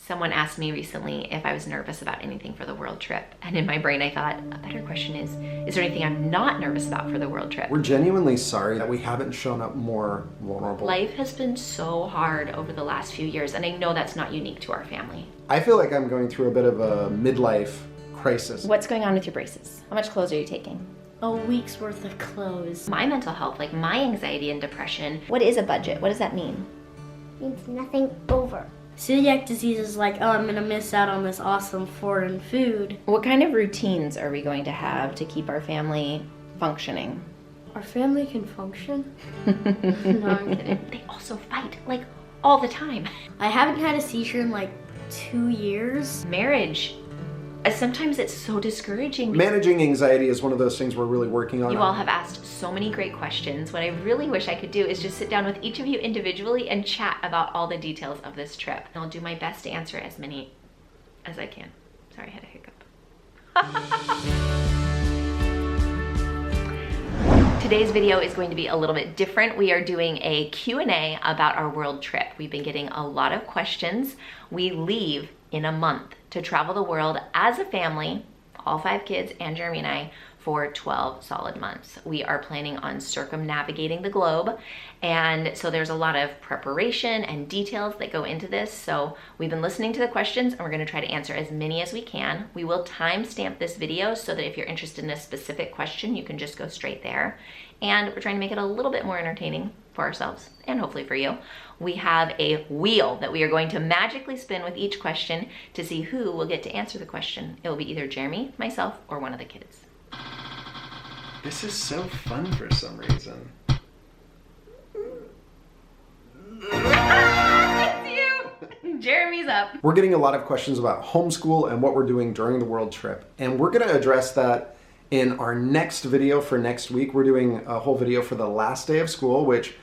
Someone asked me recently if I was nervous about anything for the world trip. And in my brain, I thought, a better question is there anything I'm not nervous about for the world trip? We're genuinely sorry that we haven't shown up more vulnerable. Life has been so hard over the last few years, and I know that's not unique to our family. I feel like I'm going through a bit of a midlife crisis. What's going on with your braces? How much clothes are you taking? A week's worth of clothes. My mental health, like my anxiety and depression. What is a budget? What does that mean? Means nothing over. Celiac disease is like, oh, I'm gonna miss out on this awesome foreign food. What kind of routines are we going to have to keep our family functioning? Our family can function? No, I'm kidding. They also fight, like, all the time. I haven't had a seizure in like 2 years. Marriage. Sometimes it's so discouraging. Managing anxiety is one of those things we're really working on. You all have asked so many great questions. What I really wish I could do is just sit down with each of you individually and chat about all the details of this trip. And I'll do my best to answer as many as I can. Sorry, I had a hiccup. Today's video is going to be a little bit different. We are doing a Q&A about our world trip. We've been getting a lot of questions. We leave in a month to travel the world as a family, all 5 kids and Jeremy and I, for 12 solid months. We are planning on circumnavigating the globe, and so there's a lot of preparation and details that go into this. So we've been listening to the questions and we're gonna try to answer as many as we can. We will timestamp this video so that if you're interested in a specific question, you can just go straight there. And we're trying to make it a little bit more entertaining for ourselves and hopefully for you. We have a wheel that we are going to magically spin with each question to see who will get to answer the question. It will be either Jeremy, myself, or one of the kids. This is so fun for some reason. It's you! Jeremy's up. We're getting a lot of questions about homeschool and what we're doing during the world trip. And we're gonna address that in our next video for next week. We're doing a whole video for the last day of school, which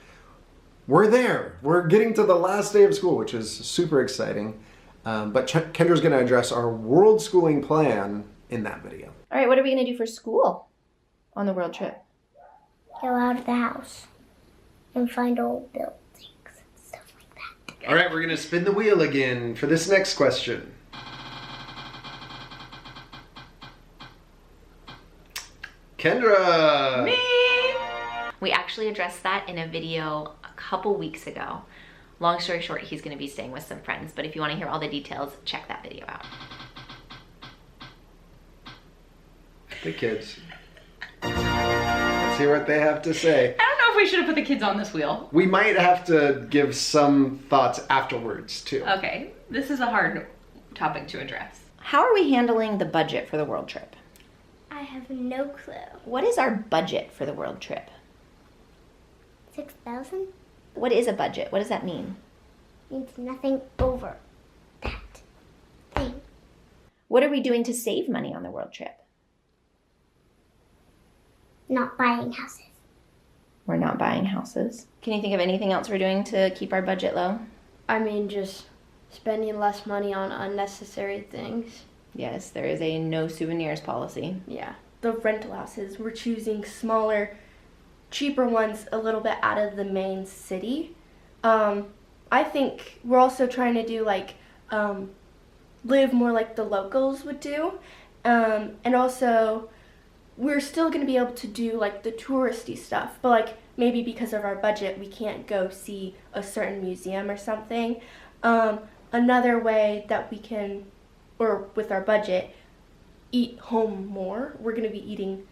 we're there. We're getting to the last day of school, which is super exciting. But Kendra's gonna address our world schooling plan in that video. All right, what are we gonna do for school on the world trip? Go out of the house and find old buildings and stuff like that. All right, we're gonna spin the wheel again for this next question. Kendra! Me! We actually addressed that in a video a couple weeks ago. Long story short, he's gonna be staying with some friends, but if you wanna hear all the details, check that video out. The kids. Let's hear what they have to say. I don't know if we should have put the kids on this wheel. We might have to give some thoughts afterwards, too. Okay, this is a hard topic to address. How are we handling the budget for the world trip? I have no clue. What is our budget for the world trip? 6,000 What is a budget? What does that mean? means nothing over that thing. What are we doing to save money on the world trip? Not buying houses. We're not buying houses. Can you think of anything else we're doing to keep our budget low? I mean, just spending less money on unnecessary things. Yes, there is a no souvenirs policy. Yeah. The rental houses, we're choosing smaller, cheaper ones a little bit out of the main city. I think we're also trying to do like, live more like the locals would do. And also, we're still going to be able to do like the touristy stuff, but like maybe because of our budget, we can't go see a certain museum or something. Another way that we can, or with our budget, eat home more. We're going to be eating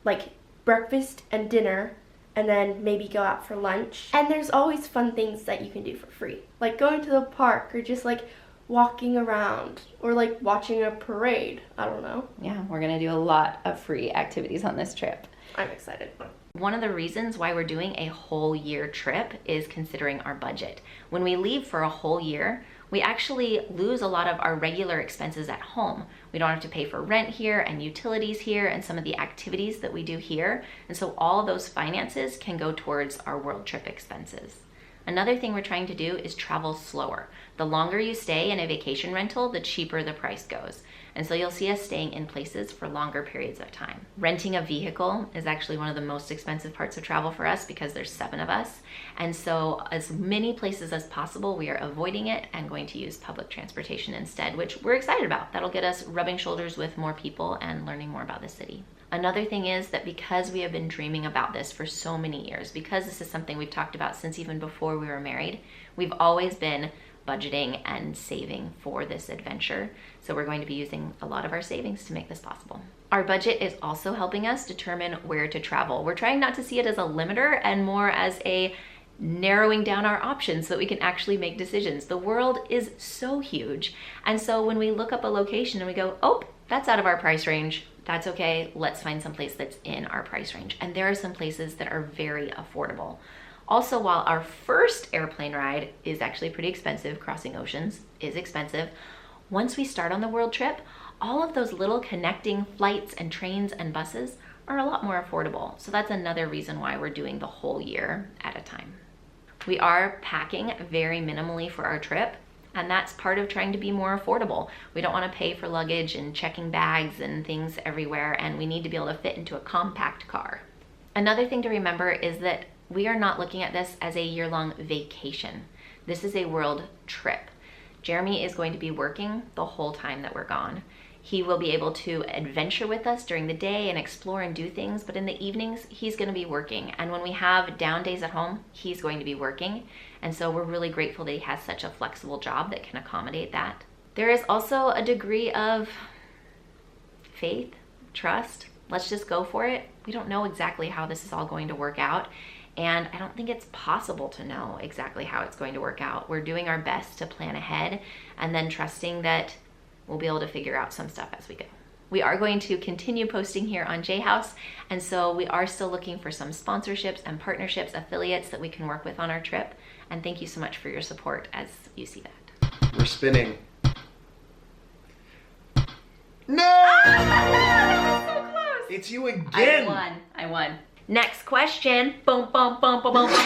like breakfast and dinner and then maybe go out for lunch. And there's always fun things that you can do for free, like going to the park or just like walking around or like watching a parade. I don't know. Yeah, we're gonna do a lot of free activities on this trip. I'm excited. One of the reasons why we're doing a whole year trip is considering our budget. When we leave for a whole year, we actually lose a lot of our regular expenses at home. We don't have to pay for rent here and utilities here and some of the activities that we do here. And so all of those finances can go towards our world trip expenses. Another thing we're trying to do is travel slower. The longer you stay in a vacation rental, the cheaper the price goes. And so you'll see us staying in places for longer periods of time. Renting a vehicle is actually one of the most expensive parts of travel for us because there's 7 of us. And so as many places as possible, we are avoiding it and going to use public transportation instead, which we're excited about. That'll get us rubbing shoulders with more people and learning more about the city. Another thing is that because we have been dreaming about this for so many years, because this is something we've talked about since even before we were married, we've always been budgeting and saving for this adventure. So we're going to be using a lot of our savings to make this possible. Our budget is also helping us determine where to travel. We're trying not to see it as a limiter and more as a narrowing down our options so that we can actually make decisions. The world is so huge. And so when we look up a location and we go, oh, that's out of our price range, that's okay. Let's find some place that's in our price range. And there are some places that are very affordable. Also, while our first airplane ride is actually pretty expensive, crossing oceans is expensive, once we start on the world trip, all of those little connecting flights and trains and buses are a lot more affordable. So that's another reason why we're doing the whole year at a time. We are packing very minimally for our trip, and that's part of trying to be more affordable. We don't want to pay for luggage and checking bags and things everywhere, and we need to be able to fit into a compact car. Another thing to remember is that we are not looking at this as a year-long vacation. This is a world trip. Jeremy is going to be working the whole time that we're gone. He will be able to adventure with us during the day and explore and do things, but in the evenings, he's going to be working. And when we have down days at home, he's going to be working. And so we're really grateful that he has such a flexible job that can accommodate that. There is also a degree of faith, trust. Let's just go for it. We don't know exactly how this is all going to work out. And I don't think it's possible to know exactly how it's going to work out. We're doing our best to plan ahead and then trusting that we'll be able to figure out some stuff as we go. We are going to continue posting here on J House, and so we are still looking for some sponsorships and partnerships, affiliates that we can work with on our trip. And thank you so much for your support as you see that. We're spinning. No! That was so close! It's you again! I won. Next question. Boom, boom, boom, boom, boom.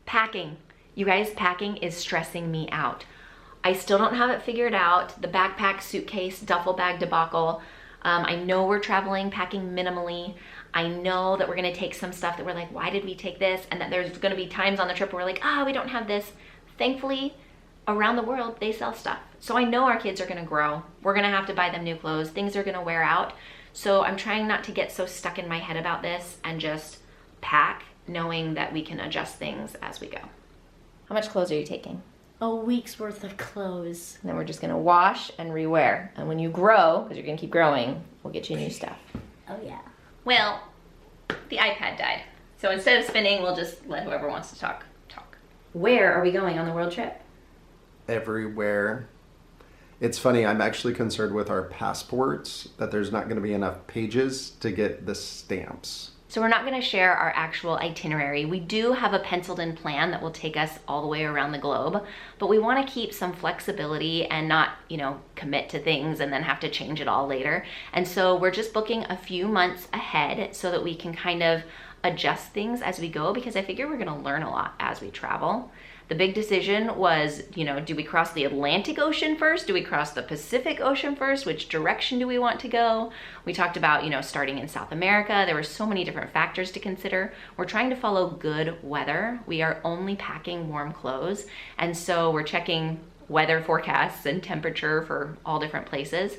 Packing. You guys, packing is stressing me out. I still don't have it figured out. The backpack, suitcase, duffel bag debacle. I know we're traveling, packing minimally. I know that we're gonna take some stuff that we're like, why did we take this? And that there's gonna be times on the trip where we're like, we don't have this. Thankfully, around the world, they sell stuff. So I know our kids are gonna grow. We're gonna have to buy them new clothes. Things are gonna wear out. So I'm trying not to get so stuck in my head about this and just pack, knowing that we can adjust things as we go. How much clothes are you taking? A week's worth of clothes. And then we're just gonna wash and rewear. And when you grow, because you're gonna keep growing, we'll get you new stuff. Oh yeah. Well, the iPad died. So instead of spinning, we'll just let whoever wants to talk. Where are we going on the world trip? Everywhere. It's funny, I'm actually concerned with our passports that there's not going to be enough pages to get the stamps. So we're not going to share our actual itinerary. We do have a penciled in plan that will take us all the way around the globe, but we want to keep some flexibility and not, commit to things and then have to change it all later. And so we're just booking a few months ahead so that we can kind of adjust things as we go, because I figure we're going to learn a lot as we travel. The big decision was, do we cross the Atlantic Ocean first? Do we cross the Pacific Ocean first? Which direction do we want to go? We talked about, starting in South America. There were so many different factors to consider. We're trying to follow good weather. We are only packing warm clothes. And so we're checking weather forecasts and temperature for all different places.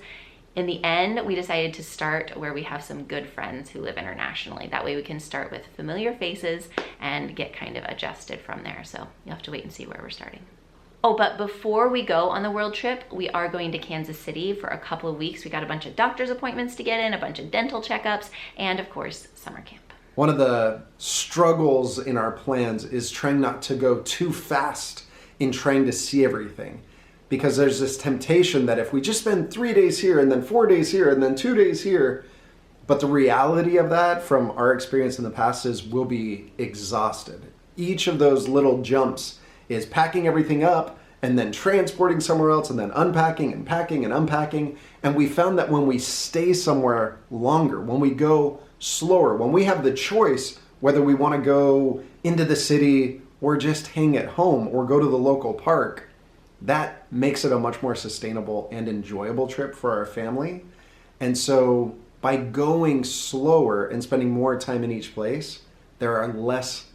In the end, we decided to start where we have some good friends who live internationally. That way we can start with familiar faces and get kind of adjusted from there. So you'll have to wait and see where we're starting. Oh, but before we go on the world trip, we are going to Kansas City for a couple of weeks. We got a bunch of doctor's appointments to get in, a bunch of dental checkups, and of course, summer camp. One of the struggles in our plans is trying not to go too fast in trying to see everything. Because there's this temptation that if we just spend 3 days here and then 4 days here and then 2 days here, but the reality of that from our experience in the past is we'll be exhausted. Each of those little jumps is packing everything up and then transporting somewhere else and then unpacking and packing and unpacking. And we found that when we stay somewhere longer, when we go slower, when we have the choice whether we want to go into the city or just hang at home or go to the local park, that makes it a much more sustainable and enjoyable trip for our family. And so by going slower and spending more time in each place, there are less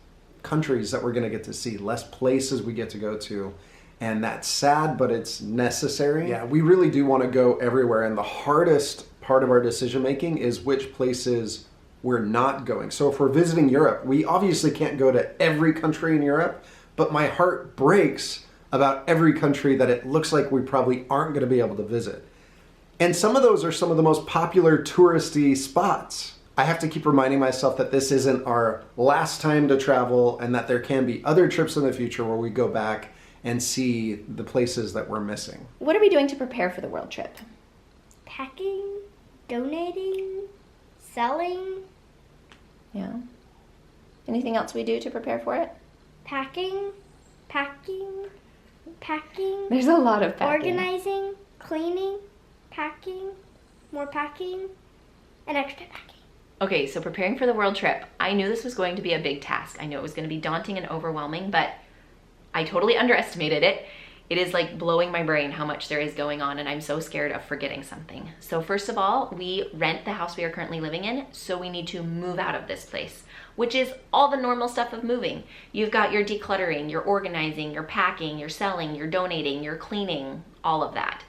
countries that we're going to get to see, less places we get to go to. And that's sad, but it's necessary. Yeah, we really do want to go everywhere. And the hardest part of our decision making is which places we're not going. So if we're visiting Europe, we obviously can't go to every country in Europe, but my heart breaks about every country that it looks like we probably aren't going to be able to visit. And some of those are some of the most popular touristy spots. I have to keep reminding myself that this isn't our last time to travel and that there can be other trips in the future where we go back and see the places that we're missing. What are we doing to prepare for the world trip? Packing, donating, selling, Yeah. Anything else we do to prepare for it? packing, There's a lot of packing. organizing, cleaning, packing, more packing, and extra packing. Okay, so preparing for the world trip. I knew this was going to be a big task. I knew it was going to be daunting and overwhelming, but I totally underestimated it. It is like blowing my brain how much there is going on, and I'm so scared of forgetting something. So first of all, we rent the house we are currently living in, so we need to move out of this place, which is all the normal stuff of moving. You've got your decluttering, your organizing, your packing, your selling, your donating, your cleaning, all of that,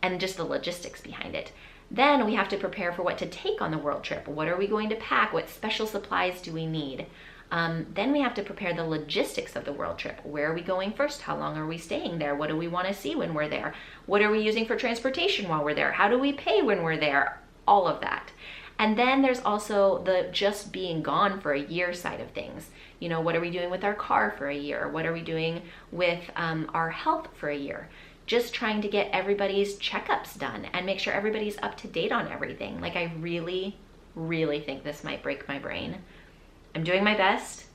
and just the logistics behind it. Then we have to prepare for what to take on the world trip. What are we going to pack? What special supplies do we need? Then we have to prepare the logistics of the world trip. Where are we going first? How long are we staying there? What do we want to see when we're there? What are we using for transportation while we're there? How do we pay when we're there? All of that. And then there's also the just being gone for a year side of things. You know, what are we doing with our car for a year? What are we doing with our health for a year? Just trying to get everybody's checkups done and make sure everybody's up to date on everything. Like, I really, really think this might break my brain. I'm doing my best,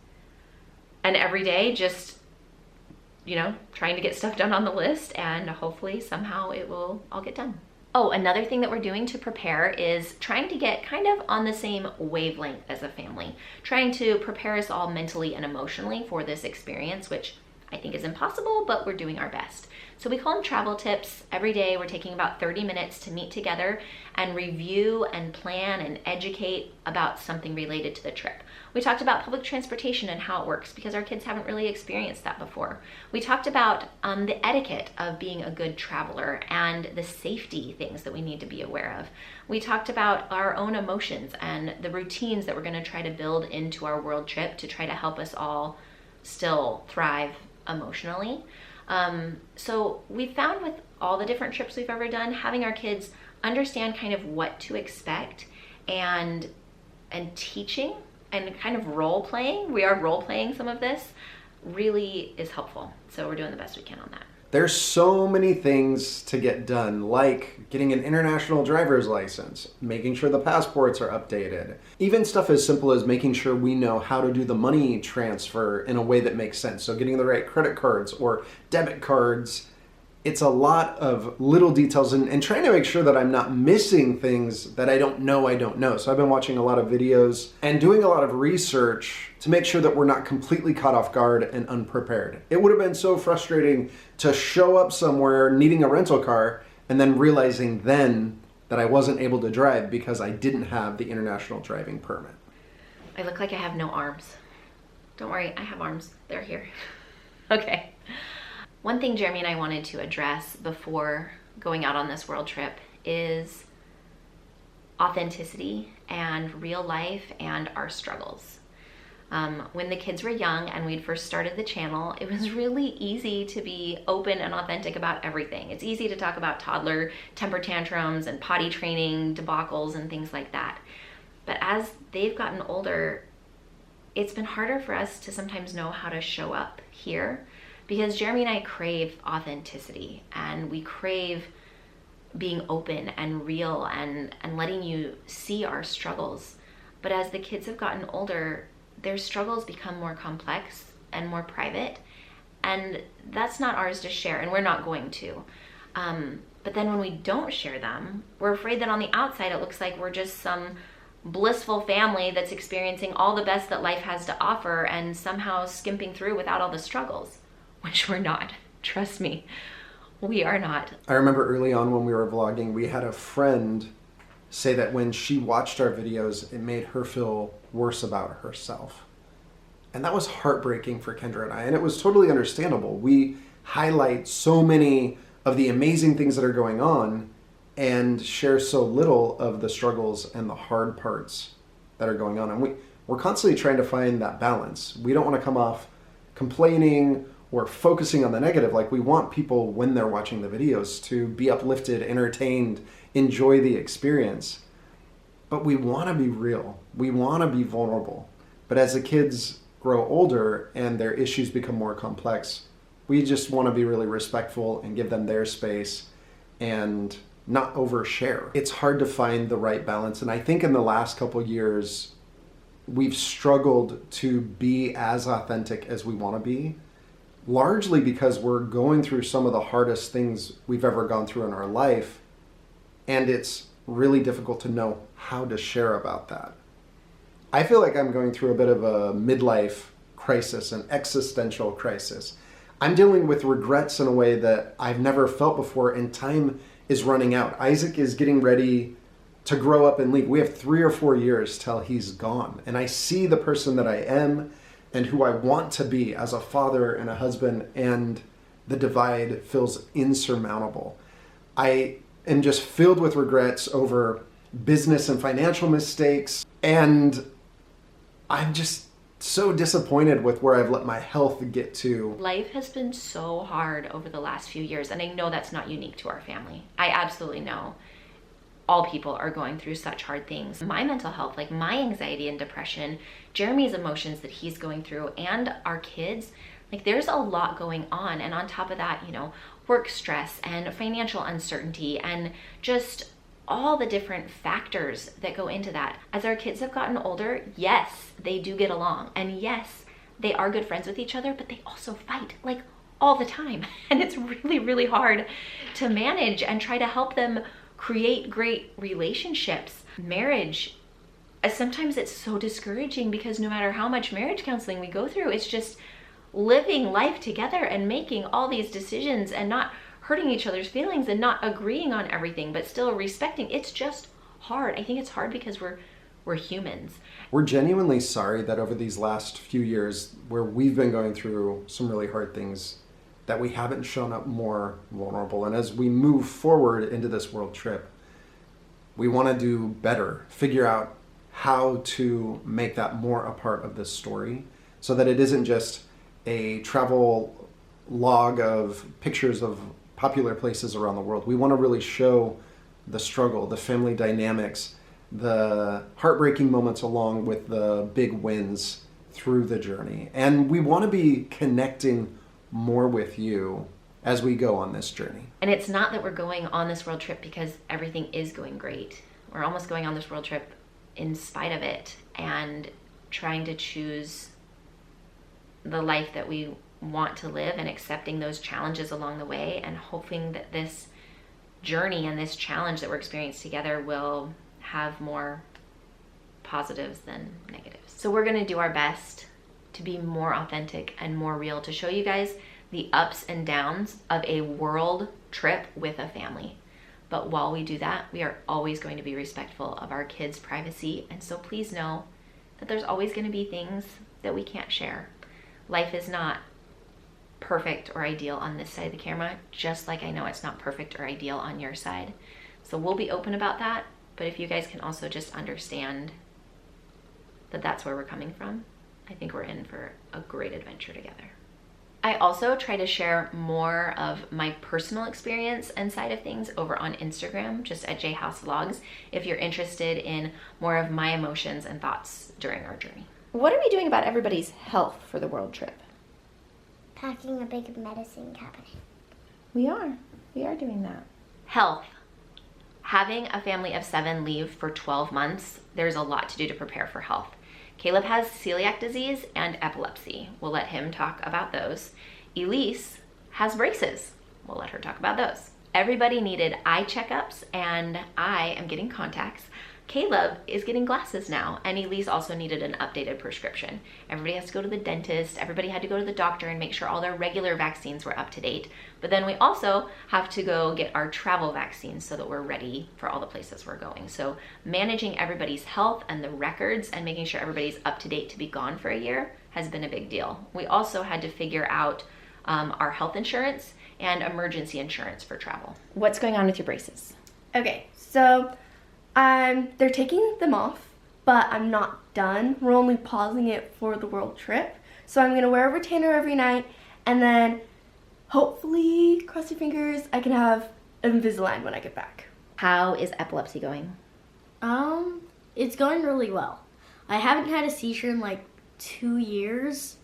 and every day just, you know, trying to get stuff done on the list, and hopefully somehow it will all get done. Oh, another thing that we're doing to prepare is trying to get kind of on the same wavelength as a family, trying to prepare us all mentally and emotionally for this experience, which I think is impossible, but we're doing our best. So we call them travel tips. Every day we're taking about 30 minutes to meet together and review and plan and educate about something related to the trip. We talked about public transportation and how it works because our kids haven't really experienced that before. We talked about the etiquette of being a good traveler and the safety things that we need to be aware of. We talked about our own emotions and the routines that we're going to try to build into our world trip to try to help us all still thrive emotionally. So we found with all the different trips we've ever done, having our kids understand kind of what to expect and teaching and kind of role playing, we are role playing some of this, really is helpful. So we're doing the best we can on that. There's so many things to get done, like getting an international driver's license, making sure the passports are updated, even stuff as simple as making sure we know how to do the money transfer in a way that makes sense. So getting the right credit cards or debit cards. It's a lot of little details and trying to make sure that I'm not missing things that I don't know. So I've been watching a lot of videos and doing a lot of research to make sure that we're not completely caught off guard and unprepared. It would have been so frustrating to show up somewhere needing a rental car and then realizing then that I wasn't able to drive because I didn't have the international driving permit. I look like I have no arms. Don't worry, I have arms. They're here. Okay. One thing Jeremy and I wanted to address before going out on this world trip is authenticity and real life and our struggles. When the kids were young and we'd first started the channel, it was really easy to be open and authentic about everything. It's easy to talk about toddler temper tantrums and potty training debacles and things like that. But as they've gotten older, it's been harder for us to sometimes know how to show up here, because Jeremy and I crave authenticity and we crave being open and real and letting you see our struggles. But as the kids have gotten older, their struggles become more complex and more private, and that's not ours to share, and we're not going to. But then when we don't share them, we're afraid that on the outside it looks like we're just some blissful family that's experiencing all the best that life has to offer and somehow skimping through without all the struggles, which we're not. Trust me, we are not. I remember early on when we were vlogging, we had a friend say that when she watched our videos, it made her feel worse about herself. And that was heartbreaking for Kendra and I, and it was totally understandable. We highlight so many of the amazing things that are going on and share so little of the struggles and the hard parts that are going on. And we're constantly trying to find that balance. We don't want to come off complaining or focusing on the negative. Like, we want people, when they're watching the videos, to be uplifted, entertained, enjoy the experience. But we want to be real. We want to be vulnerable. But as the kids grow older and their issues become more complex, we just want to be really respectful and give them their space and not overshare. It's hard to find the right balance. And I think in the last couple years, we've struggled to be as authentic as we want to be, largely because we're going through some of the hardest things we've ever gone through in our life. And it's really difficult to know how to share about that. I feel like I'm going through a bit of a midlife crisis, an existential crisis. I'm dealing with regrets in a way that I've never felt before, and time is running out. Isaac is getting ready to grow up and leave. We have 3 or 4 years till he's gone. And I see the person that I am and who I want to be as a father and a husband, and the divide feels insurmountable. I am just filled with regrets over business and financial mistakes, and I'm just so disappointed with where I've let my health get to. Life has been so hard over the last few years, and I know that's not unique to our family. I absolutely know all people are going through such hard things. My mental health, like my anxiety and depression, Jeremy's emotions that he's going through, and our kids, like there's a lot going on. And on top of that, you know, work stress and financial uncertainty and just all the different factors that go into that. As our kids have gotten older, yes, they do get along. And yes, they are good friends with each other, but they also fight like all the time. And it's really, really hard to manage and try to help them create great relationships. Marriage, sometimes it's so discouraging because no matter how much marriage counseling we go through, it's just living life together and making all these decisions and not hurting each other's feelings and not agreeing on everything, but still respecting. It's just hard. I think it's hard because we're humans. We're genuinely sorry that over these last few years where we've been going through some really hard things, that we haven't shown up more vulnerable. And as we move forward into this world trip, we want to do better, figure out how to make that more a part of this story so that it isn't just a travel log of pictures of popular places around the world. We want to really show the struggle, the family dynamics, the heartbreaking moments along with the big wins through the journey. And we want to be connecting more with you as we go on this journey. And it's not that we're going on this world trip because everything is going great. We're almost going on this world trip in spite of it and trying to choose the life that we want to live and accepting those challenges along the way and hoping that this journey and this challenge that we're experiencing together will have more positives than negatives. So we're going to do our best to be more authentic and more real, to show you guys the ups and downs of a world trip with a family. But while we do that, we are always going to be respectful of our kids' privacy. And so please know that there's always going to be things that we can't share. Life is not perfect or ideal on this side of the camera, just like I know it's not perfect or ideal on your side. So we'll be open about that. But if you guys can also just understand that that's where we're coming from, I think we're in for a great adventure together. I also try to share more of my personal experience and side of things over on Instagram, just at JHouse Vlogs, if you're interested in more of my emotions and thoughts during our journey. What are we doing about everybody's health for the world trip? Packing a big medicine cabinet. We are doing that. Health. Having a family of 7 leave for 12 months, there's a lot to do to prepare for health. Caleb has celiac disease and epilepsy. We'll let him talk about those. Elise has braces. We'll let her talk about those. Everybody needed eye checkups, and I am getting contacts. Caleb is getting glasses now, and Elise also needed an updated prescription. Everybody has to go to the dentist. Everybody had to go to the doctor and make sure all their regular vaccines were up to date. But then we also have to go get our travel vaccines so that we're ready for all the places we're going. So managing everybody's health and the records and making sure everybody's up to date to be gone for a year has been a big deal. We also had to figure out our health insurance and emergency insurance for travel. What's going on with your braces? Okay, so they're taking them off, but I'm not done. We're only pausing it for the world trip. So I'm gonna wear a retainer every night, and then hopefully, cross your fingers, I can have Invisalign when I get back. How is epilepsy going? It's going really well. I haven't had a seizure in like 2 years,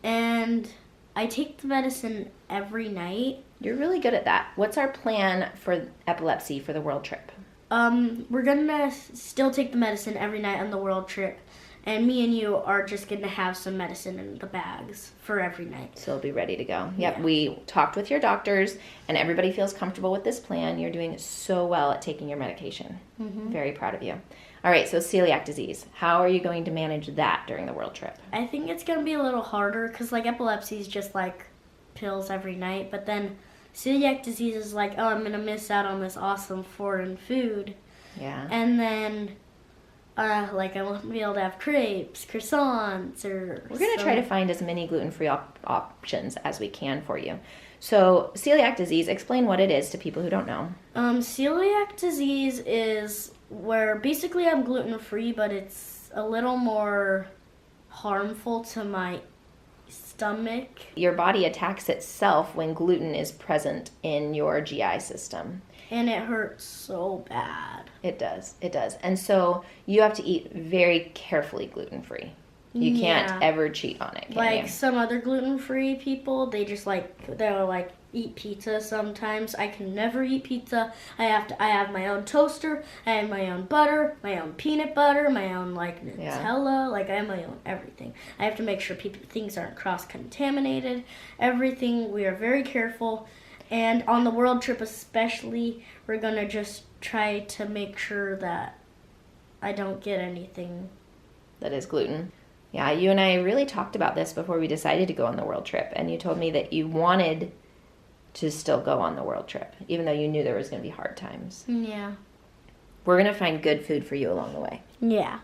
and I take the medicine every night. You're really good at that. What's our plan for epilepsy for the world trip? We're gonna still take the medicine every night on the world trip, and me and you are just gonna have some medicine in the bags for every night. So it'll be ready to go. Yep, Yeah. we talked with your doctors, and everybody feels comfortable with this plan. You're doing so well at taking your medication. Very proud of you. All right, so celiac disease. How are you going to manage that during the world trip? I think it's gonna be a little harder because like epilepsy is just like pills every night, but then celiac disease is like, oh, I'm gonna miss out on this awesome foreign food, Yeah. and then like I won't be able to have crepes, croissants, or. We're going to try to find as many gluten-free options as we can for you. So celiac disease, explain what it is to people who don't know. Celiac disease is where basically I'm gluten-free, but it's a little more harmful to my stomach. Your body attacks itself when gluten is present in your GI system. And it hurts so bad. It does. It does. And so you have to eat very carefully gluten-free. You can't Yeah. ever cheat on it, can Like you? some other gluten-free people, they'll like eat pizza sometimes. I can never eat pizza. I have my own toaster, I have my own butter, my own peanut butter, my own like Nutella, like I have my own everything. I have to make sure things aren't cross-contaminated. Everything, we are very careful. And on the world trip especially, we're gonna just try to make sure that I don't get anything. That is gluten. Yeah, you and I really talked about this before we decided to go on the world trip. And you told me that you wanted to still go on the world trip, even though you knew there was going to be hard times. Yeah. We're going to find good food for you along the way. Yeah.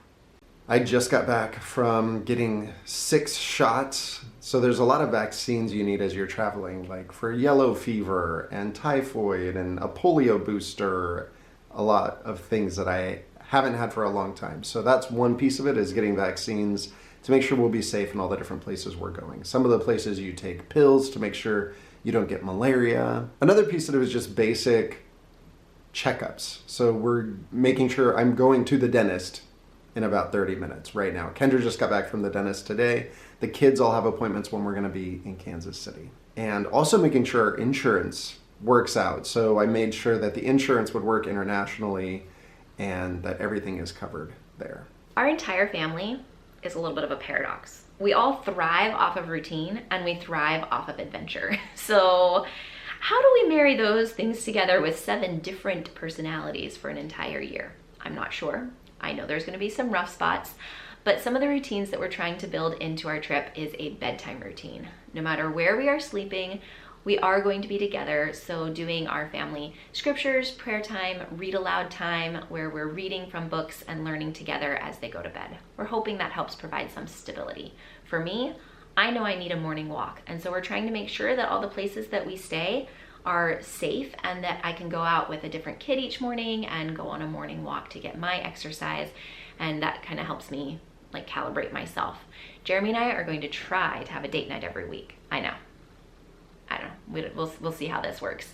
I just got back from getting 6 shots. So there's a lot of vaccines you need as you're traveling, like for yellow fever and typhoid and a polio booster, a lot of things that I haven't had for a long time. So that's one piece of it, is getting vaccines to make sure we'll be safe in all the different places we're going. Some of the places you take pills to make sure you don't get malaria. Another piece of it was just basic checkups. So we're making sure I'm going to the dentist in about 30 minutes right now. Kendra just got back from the dentist today. The kids all have appointments when we're going to be in Kansas City. And also making sure our insurance works out. So I made sure that the insurance would work internationally and that everything is covered there. Our entire family is a little bit of a paradox. We all thrive off of routine and we thrive off of adventure. So how do we marry those things together with 7 different personalities for an entire year? I'm not sure. I know there's going to be some rough spots, but some of the routines that we're trying to build into our trip is a bedtime routine. No matter where we are sleeping, we are going to be together, so doing our family scriptures, prayer time, read aloud time, where we're reading from books and learning together as they go to bed. We're hoping that helps provide some stability. For me, I know I need a morning walk, and so we're trying to make sure that all the places that we stay are safe and that I can go out with a different kid each morning and go on a morning walk to get my exercise, and that kind of helps me like calibrate myself. Jeremy and I are going to try to have a date night every week. I don't know. We'll see how this works.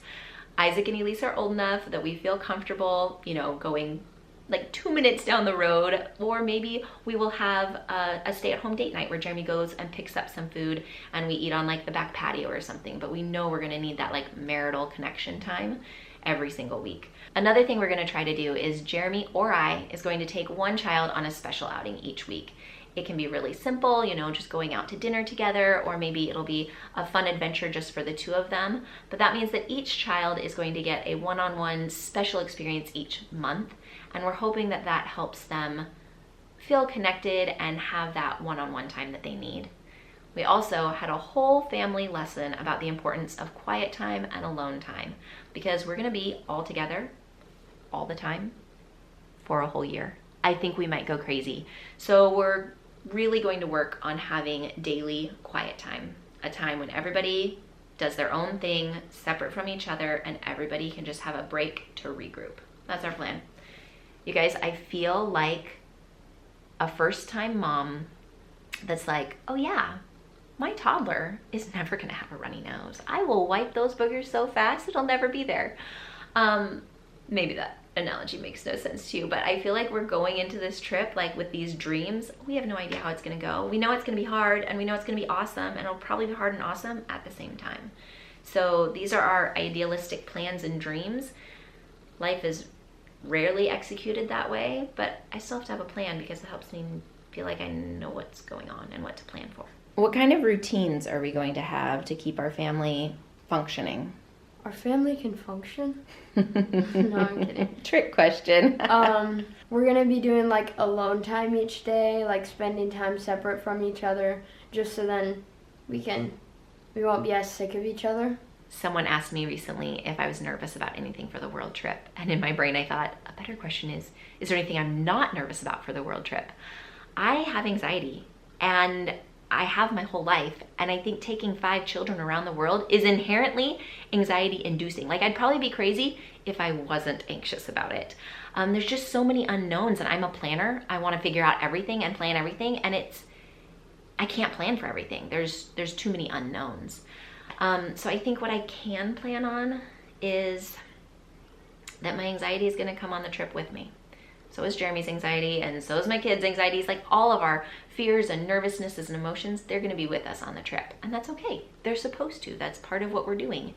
Isaac and Elise are old enough that we feel comfortable, going like 2 minutes down the road, or maybe we will have a stay-at-home date night where Jeremy goes and picks up some food and we eat on like the back patio or something. But we know we're gonna need that like marital connection time every single week. Another thing we're gonna try to do is Jeremy or I is going to take one child on a special outing each week. It can be really simple, you know, just going out to dinner together, or maybe it'll be a fun adventure just for the two of them. But that means that each child is going to get a one-on-one special experience each month. And we're hoping that that helps them feel connected and have that one-on-one time that they need. We also had a whole family lesson about the importance of quiet time and alone time, because we're gonna be all together all the time for a whole year. I think we might go crazy. So we're really going to work on having daily quiet time, a time when everybody does their own thing separate from each other and everybody can just have a break to regroup. That's our plan. You guys, I feel like a first-time mom that's like, oh yeah, my toddler is never gonna have a runny nose. I will wipe those boogers so fast it'll never be there. Maybe that analogy makes no sense to you, but I feel like we're going into this trip like with these dreams. We have no idea how it's gonna go. We know it's gonna be hard and we know it's gonna be awesome, and it'll probably be hard and awesome at the same time. So these are our idealistic plans and dreams. Life is rarely executed that way, but I still have to have a plan because it helps me feel like I know what's going on and what to plan for. What kind of routines are we going to have to keep our family functioning? Our family can function? No, I'm kidding. Trick question. We're gonna be doing like alone time each day, like spending time separate from each other, just so then we won't be as sick of each other. Someone asked me recently if I was nervous about anything for the world trip. And in my brain, I thought, a better question is there anything I'm not nervous about for the world trip? I have anxiety, and I have my whole life. And I think taking 5 children around the world is inherently anxiety inducing. Like, I'd probably be crazy if I wasn't anxious about it. There's just so many unknowns, and I'm a planner. I want to figure out everything and plan everything. And I can't plan for everything. There's too many unknowns. So I think what I can plan on is that my anxiety is gonna come on the trip with me. So is Jeremy's anxiety, and so is my kids' anxieties. Like, all of our fears and nervousnesses and emotions, they're gonna be with us on the trip. And that's okay, they're supposed to, that's part of what we're doing.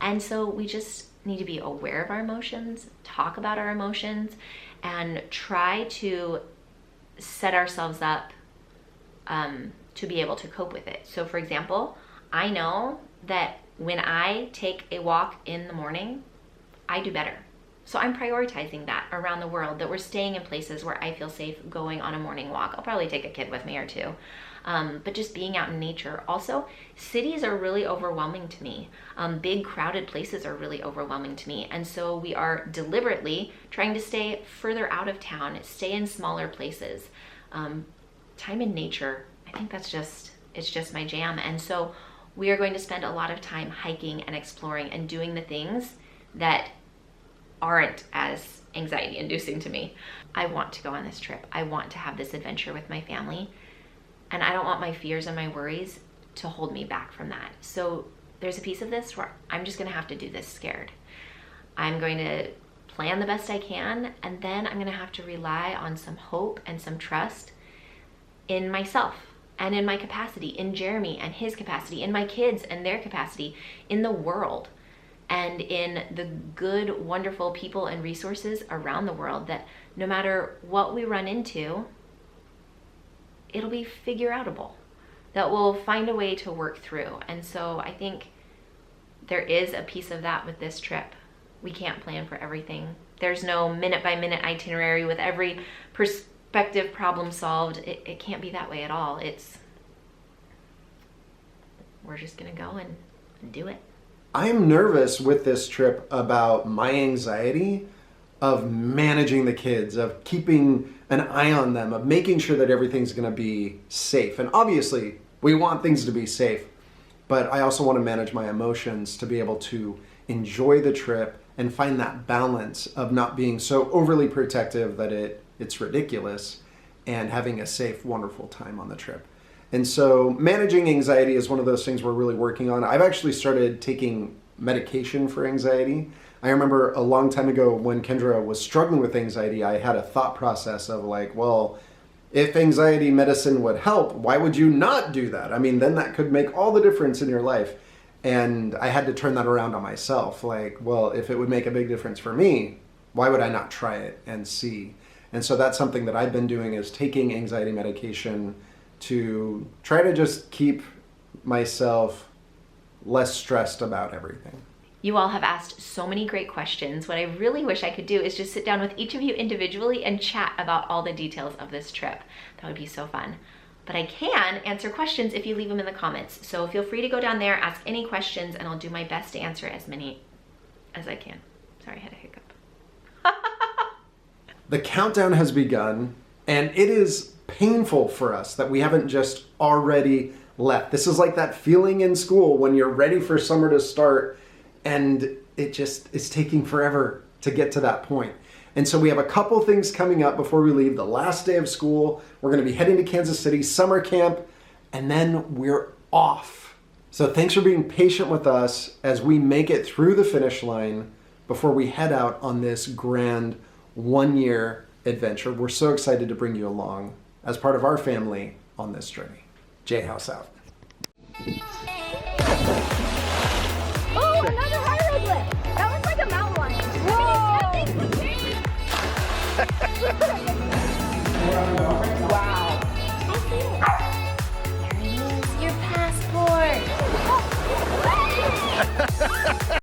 And so we just need to be aware of our emotions, talk about our emotions, and try to set ourselves up to be able to cope with it. So for example, I know that when I take a walk in the morning, I do better. So I'm prioritizing that around the world, that we're staying in places where I feel safe going on a morning walk. I'll probably take a kid with me or two. But just being out in nature. Also, cities are really overwhelming to me. Big crowded places are really overwhelming to me. And so we are deliberately trying to stay further out of town, stay in smaller places. Time in nature, I think it's just my jam. And so we are going to spend a lot of time hiking and exploring and doing the things that aren't as anxiety inducing to me. I want to go on this trip. I want to have this adventure with my family. And I don't want my fears and my worries to hold me back from that. So there's a piece of this where I'm just gonna have to do this scared. I'm going to plan the best I can, and then I'm gonna have to rely on some hope and some trust in myself and in my capacity, in Jeremy and his capacity, in my kids and their capacity, in the world, and in the good, wonderful people and resources around the world, that no matter what we run into, it'll be figure outable, that we'll find a way to work through. And so I think there is a piece of that with this trip. We can't plan for everything. There's no minute by minute itinerary with every perspective problem solved. It can't be that way at all. We're just gonna go and do it. I'm nervous with this trip about my anxiety of managing the kids, of keeping an eye on them, of making sure that everything's going to be safe. And obviously, we want things to be safe, but I also want to manage my emotions to be able to enjoy the trip and find that balance of not being so overly protective that it's ridiculous, and having a safe, wonderful time on the trip. And so managing anxiety is one of those things we're really working on. I've actually started taking medication for anxiety. I remember a long time ago when Kendra was struggling with anxiety, I had a thought process of like, well, if anxiety medicine would help, why would you not do that? I mean, then that could make all the difference in your life. And I had to turn that around on myself. Like, well, if it would make a big difference for me, why would I not try it and see? And so that's something that I've been doing, is taking anxiety medication to try to just keep myself less stressed about everything. You all have asked so many great questions. What I really wish I could do is just sit down with each of you individually and chat about all the details of this trip. That would be so fun. But I can answer questions if you leave them in the comments. So feel free to go down there, ask any questions, and I'll do my best to answer as many as I can. Sorry, I had a hiccup. The countdown has begun, and it is painful for us that we haven't just already left. This is like that feeling in school when you're ready for summer to start, and it just is taking forever to get to that point. And so we have a couple things coming up before we leave. The last day of school, we're going to be heading to Kansas City, summer camp, and then we're off. So thanks for being patient with us as we make it through the finish line before we head out on this grand one-year adventure. We're so excited to bring you along as part of our family on this journey. J-House out. Oh, another hieroglyph! That looks like a mountain lion. Whoa! Wow.